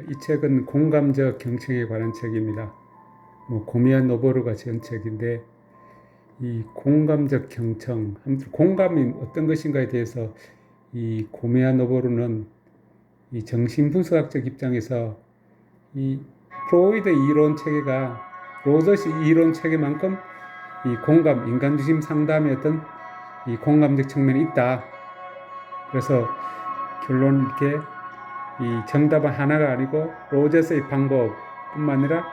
이 책은 공감적 경청에 관한 책입니다. 고미야 노보루가 지은 책인데, 이 공감적 경청, 공감이 어떤 것인가에 대해서 이 고미야 노보루는 이 정신분석학적 입장에서 이 프로이드 이론 체계가 로저스 이론 체계만큼 이 공감, 인간중심 상담의 어떤 이 공감적 측면이 있다. 그래서 결론 이렇게 이 정답은 하나가 아니고 로저스의 방법뿐만 아니라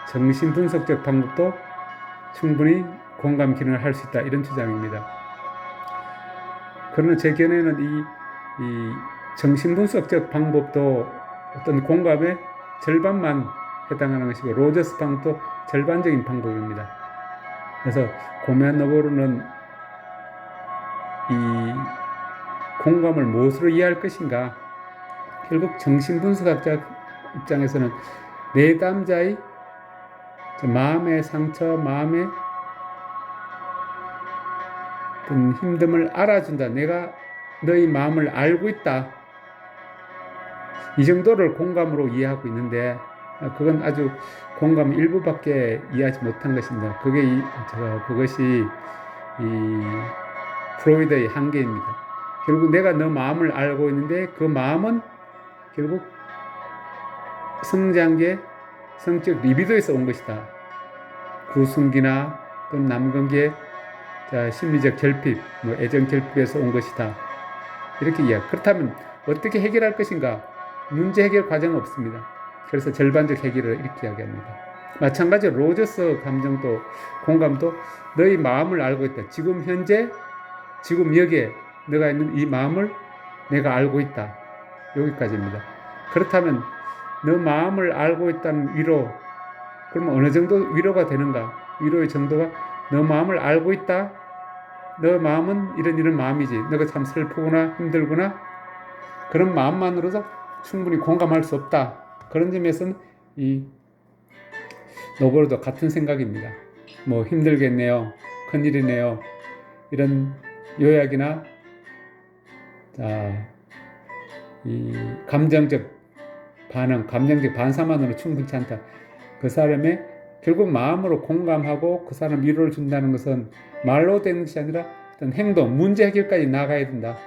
정신분석적 방법도 충분히 공감 기능을 할 수 있다, 이런 주장입니다. 그러나 제 견해는 이 정신분석적 방법도 어떤 공감의 절반만 해당하는 것이고 로저스 방법도 절반적인 방법입니다. 그래서 고미야 노보루는 이 공감을 무엇으로 이해할 것인가, 결국 정신분석학자 입장에서는 내담자의 마음의 상처, 마음의 어떤 힘듦을 알아준다. 내가 너의 마음을 알고 있다. 이 정도를 공감으로 이해하고 있는데, 그건 아주 공감 일부밖에 이해하지 못한 것입니다. 그것이 이 프로이드의 한계입니다. 결국 내가 너 마음을 알고 있는데 그 마음은 결국 성장계, 성적 리비도에서 온 것이다. 구순기나 또는 남관계, 심리적 결핍, 애정 결핍에서 온 것이다. 이렇게 이야기. 그렇다면 어떻게 해결할 것인가? 문제 해결 과정은 없습니다. 그래서 절반적 해결을 이렇게 이야기합니다. 마찬가지로 로저스 감정도, 공감도 너의 마음을 알고 있다. 지금 현재, 지금 여기에 너가 있는 이 마음을 내가 알고 있다. 여기까지입니다. 그렇다면 너 마음을 알고 있다는 위로, 그러면 어느 정도 위로가 되는가? 위로의 정도가 너 마음을 알고 있다. 너 마음은 이런 마음이지. 너가 참 슬프구나, 힘들구나. 그런 마음만으로도 충분히 공감할 수 없다. 그런 점에서는 이 노보루도 같은 생각입니다. 힘들겠네요. 큰일이네요. 이런 요약이나 이 감정적 반응, 감정적 반사만으로 충분치 않다. 그 사람의 결국 마음으로 공감하고 그 사람 위로를 준다는 것은 말로 되는 것이 아니라 어떤 행동, 문제 해결까지 나가야 된다.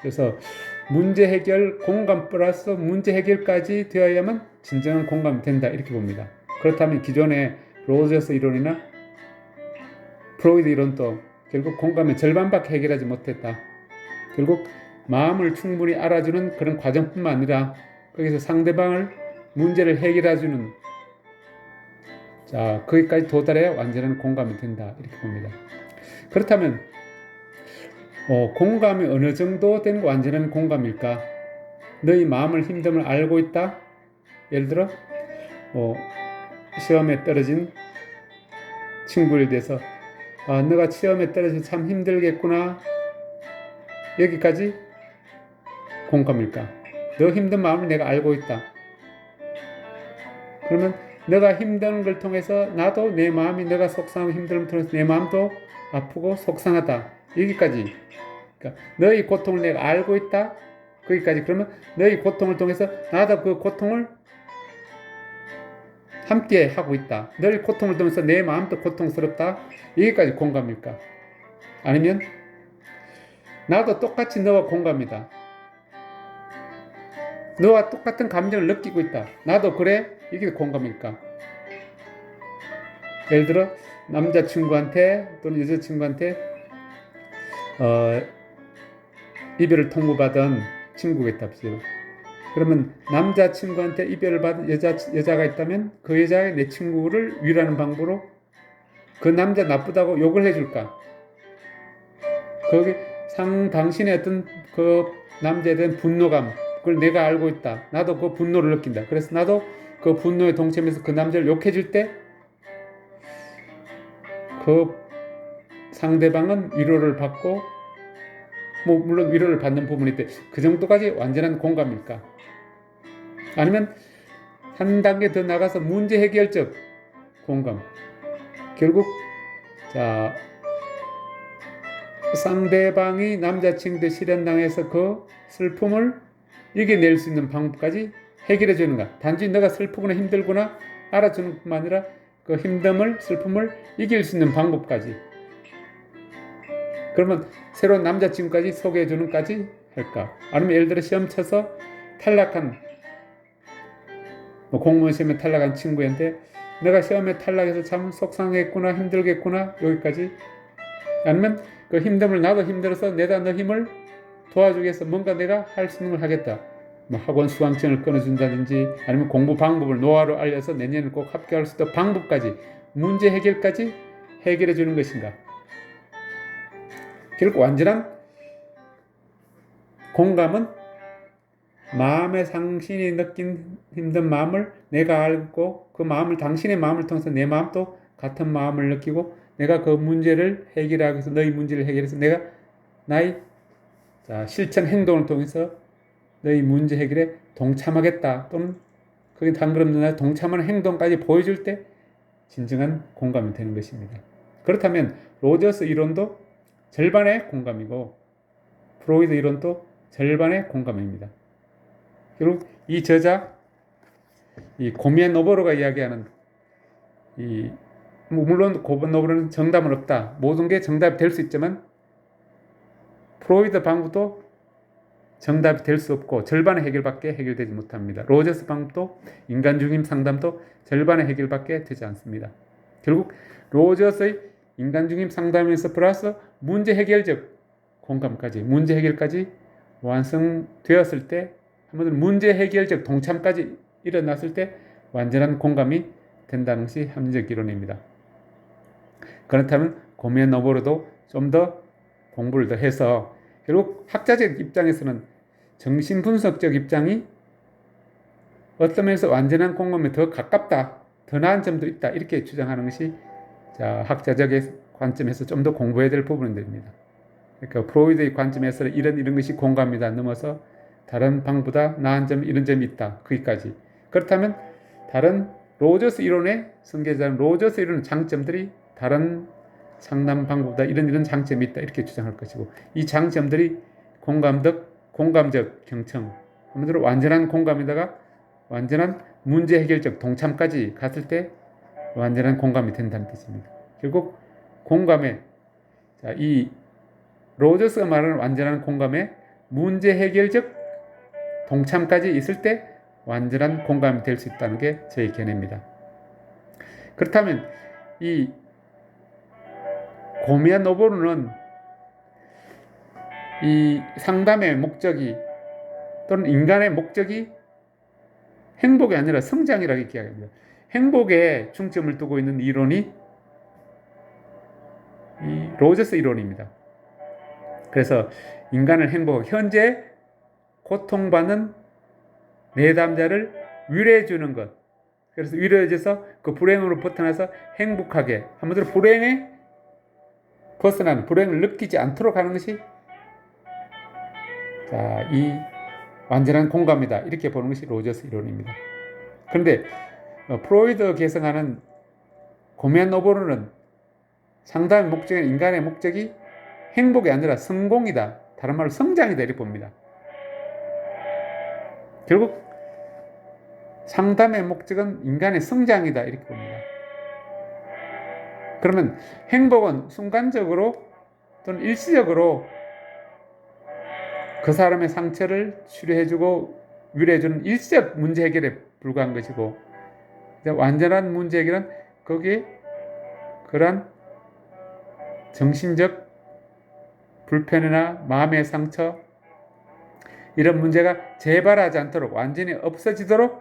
그래서 문제 해결, 공감 플러스 문제 해결까지 되어야만 진정한 공감이 된다, 이렇게 봅니다. 그렇다면 기존의 로저스 이론이나 프로이드 이론도 결국 공감의 절반밖에 해결하지 못했다. 결국 마음을 충분히 알아주는 그런 과정뿐만 아니라 거기서 상대방을 문제를 해결해주는, 거기까지 도달해야 완전한 공감이 된다, 이렇게 봅니다. 그렇다면 공감이 어느 정도 된 완전한 공감일까? 너의 마음을 힘듦을 알고 있다. 예를 들어 시험에 떨어진 친구에 대해서 너가 시험에 떨어져서 참 힘들겠구나. 여기까지 공감일까? 너 힘든 마음을 내가 알고 있다. 그러면 너가 힘든 걸 통해서 나도 내 마음이, 너가 속상하고 힘듦을 통해서 내 마음도 아프고 속상하다. 여기까지. 그러니까 너의 고통을 내가 알고 있다. 거기까지. 그러면 너의 고통을 통해서 나도 그 고통을 함께 하고 있다. 너의 고통을 통해서 내 마음도 고통스럽다. 여기까지 공감일까? 아니면 나도 똑같이 너와 공감이다. 너와 똑같은 감정을 느끼고 있다. 나도 그래? 이게 공감일까? 예를 들어 남자친구한테 또는 여자친구한테 이별을 통보받은 친구가 있다. 그러면 남자친구한테 이별을 받은 여자가 있다면 그 여자가 내 친구를 위로하는 방법으로 그 남자 나쁘다고 욕을 해줄까? 거기 당신의 어떤 그 남자에 대한 분노감, 그걸 내가 알고 있다. 나도 그 분노를 느낀다. 그래서 나도 그 분노에 동참해서 그 남자를 욕해줄 때 그 상대방은 위로를 받고, 물론 위로를 받는 부분이 있대. 그 정도까지 완전한 공감일까? 아니면 한 단계 더 나가서 문제 해결적 공감. 결국 상대방이 남자친구한테 실현당해서 그 슬픔을 이겨낼 수 있는 방법까지 해결해 주는 것. 단지 너가 슬프거나 힘들거나 알아주는 뿐만 아니라 그 힘듦을 슬픔을 이길 수 있는 방법까지. 그러면 새로운 남자친구까지 소개해 주는까지 할까? 아니면 예를 들어 시험 쳐서 탈락한 공무원 시험에 탈락한 친구한테 내가 시험에 탈락해서 참 속상했구나 힘들겠구나 여기까지. 아니면 그 힘듦을 나도 힘들어서 내가 너 힘을 도와주기 위해서 뭔가 내가 할 수 있는 걸 하겠다. 뭐 학원 수강증을 끊어준다든지 아니면 공부 방법을 노하우를 알려서 내년에 꼭 합격할 수 있도록 방법까지 문제 해결까지 해결해 주는 것인가. 결국 완전한 공감은 마음의 당신이 느낀 힘든 마음을 내가 알고 그 마음을 당신의 마음을 통해서 내 마음도 같은 마음을 느끼고 내가 그 문제를 해결하기 위해서 너희 문제를 해결해서 내가 나의 실천 행동을 통해서 너희 문제 해결에 동참하겠다 또는 거기 단그럼 누나 동참하는 행동까지 보여줄 때 진정한 공감이 되는 것입니다. 그렇다면 로저스 이론도 절반의 공감이고 프로이드 이론도 절반의 공감입니다. 결국 이 저자 이 고미안 노보로가 이야기하는 물론 고미안 노보로는 정답은 없다. 모든 게 정답이 될 수 있지만 프로이드 방법도 정답이 될 수 없고 절반의 해결밖에 해결되지 못합니다. 로저스 방법도 인간 중심 상담도 절반의 해결밖에 되지 않습니다. 결국 로저스의 인간 중심 상담에서 플러스 문제 해결적 공감까지 문제 해결까지 완성되었을 때 한번 문제 해결적 동참까지 일어났을 때 완전한 공감이 된다는 것이 합리적 이론입니다. 그렇다면 고미안 노보로도 좀 더 공부를 더 해서 결국 학자적 입장에서는 정신분석적 입장이 어떤 면에서 완전한 공감에 더 가깝다, 더 나은 점도 있다 이렇게 주장하는 것이 학자적 관점에서 좀 더 공부해야 될 부분입니다. 그러니까 프로이드의 관점에서 이런 것이 공감이다 넘어서 다른 방보다 나은 점 이런 점이 있다 거기까지. 그렇다면 다른 로저스 이론의 성계자는 로저스 이론의 장점들이 다른 상담 방법보다 이런 장점이 있다 이렇게 주장할 것이고 이 장점들이 공감적 경청 한마디로 완전한 공감에다가 완전한 문제 해결적 동참까지 갔을 때 완전한 공감이 된다는 뜻입니다. 결국 공감에 이 로저스가 말하는 완전한 공감에 문제 해결적 동참까지 있을 때 완전한 공감이 될 수 있다는 게 저의 견해입니다. 그렇다면 이 고미안 노보로는 이 상담의 목적이 또는 인간의 목적이 행복이 아니라 성장이라고 이야기합니다. 행복에 중점을 두고 있는 이론이 이 로저스 이론입니다. 그래서 인간을 현재 고통받는 내담자를 위로해 주는 것. 그래서 위로해줘서 그 불행으로 벗어나서 행복하게 한마디로 불행에 벗어나는 불행을 느끼지 않도록 하는 것이 이 완전한 공감이다 이렇게 보는 것이 로저스 이론입니다. 그런데 프로이드 개성하는 고미안 노보로는 상담의 목적인 인간의 목적이 행복이 아니라 성공이다. 다른 말로 성장이다 이렇게 봅니다. 결국 상담의 목적은 인간의 성장이다 이렇게 봅니다. 그러면 행복은 순간적으로 또는 일시적으로 그 사람의 상처를 치료해주고 위로해주는 일시적 문제 해결에 불과한 것이고 완전한 문제 해결은 거기에 그러한 정신적 불편이나 마음의 상처 이런 문제가 재발하지 않도록 완전히 없어지도록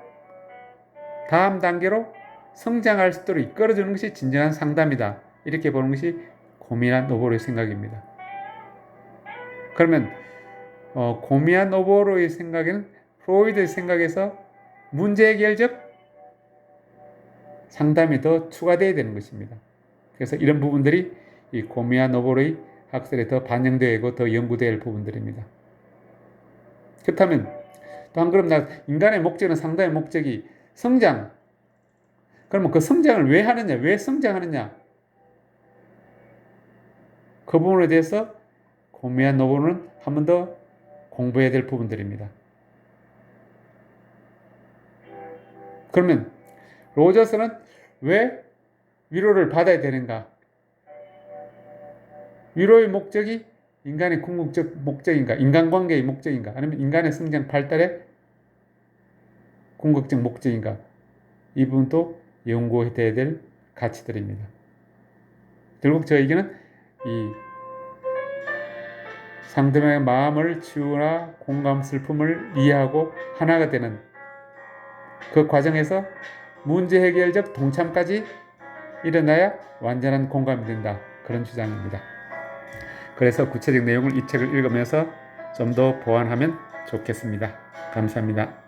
다음 단계로 성장할 수 있도록 이끌어주는 것이 진정한 상담이다. 이렇게 보는 것이 고미안 노보로의 생각입니다. 그러면 고미안 노보로의 생각에는 프로이드의 생각에서 문제 해결적 상담이 더 추가되어야 되는 것입니다. 그래서 이런 부분들이 이 고미안 노보로의 학설에 더 반영되고 더 연구되어야 할 부분들입니다. 그렇다면 또 한 그럼 인간의 목적은 상담의 목적이 성장. 그러면 그 성장을 왜 하느냐? 왜 성장하느냐? 그 부분에 대해서 고미안 노보로는 한 번 더 공부해야 될 부분들입니다. 그러면 로저스는 왜 위로를 받아야 되는가? 위로의 목적이 인간의 궁극적 목적인가? 인간관계의 목적인가? 아니면 인간의 성장 발달의 궁극적 목적인가? 이 부분도 연구해야 될 가치들입니다. 결국 저에게는 이 상대방의 마음을 치유나 공감, 슬픔을 이해하고 하나가 되는 그 과정에서 문제 해결적 동참까지 일어나야 완전한 공감이 된다. 그런 주장입니다. 그래서 구체적 내용을 이 책을 읽으면서 좀 더 보완하면 좋겠습니다. 감사합니다.